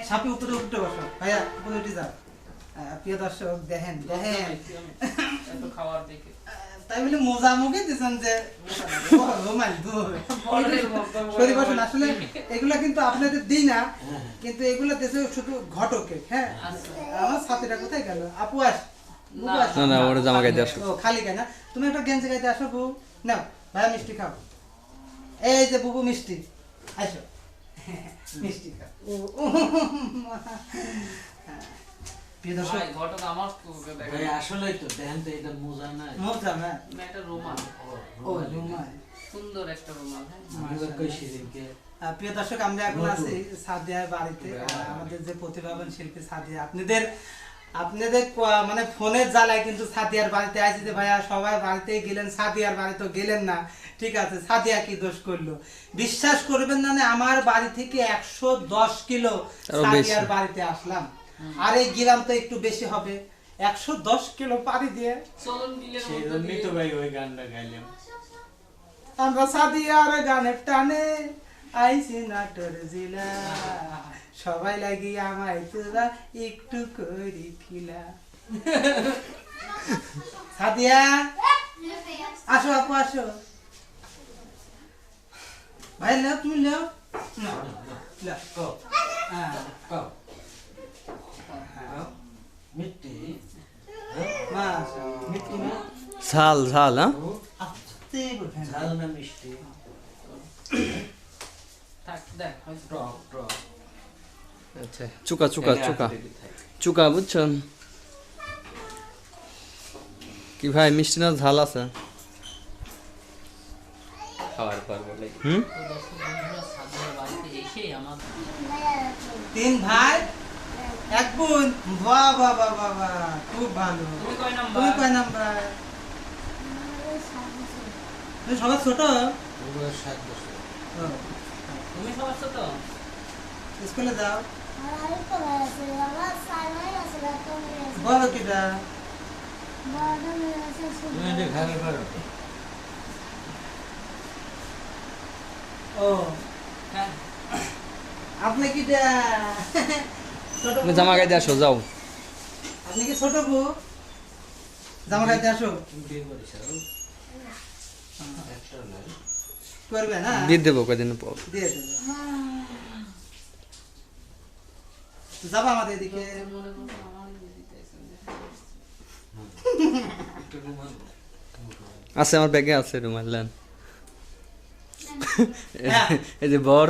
সাপে উপরে উঠতে বসো ভাইয়া, উপরে উঠে যাও। প্রিয় দর্শক দেখেন দেখেন, এত খাওয়ার দেখে তাই বলে মোজা মুখে দিচ্ছেন যে শরীফ হোসেন, আসলে এগুলা কিন্তু আপনাদের দিই না, কিন্তু এগুলো দেশে শুধু ঘটকে। হ্যাঁ, আমার ছাতিটা কোথায় গেল? আপু আস, বুবু আস। না, ওরা জামা গাইতে আসো। ও খালি গায় না, তুমি একটা গেঞ্জি গাইতে আসো বউ। নাও ভাইয়া মিষ্টি খাও, এই যে বুবু মিষ্টি, আসো মিষ্টি খাও। প্রিয় দর্শক, ভাই ঘটক আমার দেখেন ভাই আসলেই তো দেখেন তো এটা মোজা না, মোজা না, না, এটা রুমাল, ও রুমাল। সুন্দর একটা রুমাল। হ্যাঁ আমরা কই সেদিনকে প্রিয় দর্শক, আমরা এখন আছি সাদিয়ার বাড়িতে। আমাদের যে প্রতিভাবান শিল্পী সাদিয়া, আপনাদের মানে ফোনের জ্বালায় কিন্তু সাদিয়ার বাড়িতে আইছি যে ভাইয়া সবাই বাড়িতেই গেলেন, সাদিয়ার বাড়ি তো গেলেন না। ঠিক আছে, সাদিয়া কি দোষ করলো? বিশ্বাস করবেন না, আমার বাড়ি থেকে 110 কিলো সাদিয়ার বাড়িতে আসলাম। আর এই গ্রাম তো একটু বেশি হবে, 110 কিলো পাড়ি দিয়ে চলন বিলের সেই মধ্যে জন্যই দিয়ে তো ভাই ওই গানটা গাইলাম। আমরা সাদিয়ার গানের টানে আইছি নাটোর জেলা, সবাই লাগি আমায় তোরা একটু করি খিলা। সাদিয়া আসো, আপু আসো। ভাই লেও, তুমি লেও। নাও, লেও। কও, হ্যাঁ, কও। মিষ্টি মাশাআল্লাহ। মিষ্টি না? ঝাল ঝাল, হ্যাঁ আস্তে করে। ঝাল না মিষ্টি? থাক দেখ হয়তো টক টক। আচ্ছা, চুকা চুকা চুকা চুকা, বুঝছেন কি ভাই? মিষ্টি না ঝাল আছে? খাওয়ার পর বলে হুম, তো দর্শক বন্ধুরা সাদিয়ার বাড়িতে এসেই আমার 3 ভাই 1 বোন। বাহ বাহ বাহ বাহ বাহ, খুব ভালো। তুমি কয় নাম্বার? তুমি কয় নাম্বার? তুমি সবার ছোট? ওগুলো 7 বছর। ও, তুমি সবার ছোট? স্কুলে যাও। বলো কিটা? তুমি এটা খাবে পারো? ও, হ্যাঁ আপনি কিটা? ছোট তুমি বউ? জামা গাইতে আসো, যাও। আপনি কি ছোট বউ? জামা গাইতে আসো। তুমি বিয়ে করিস একটা নাই। করবে না? দিয়ে দেবো কদিন পর। দিয়ে দেবো। যাবা আমাদের এদিকে? মনে করো আমার দিতেছেন একটু রুমাল। আছে আমার ব্যাগে আছে রুমাল, নেন। হ্যাঁ। এই যে বর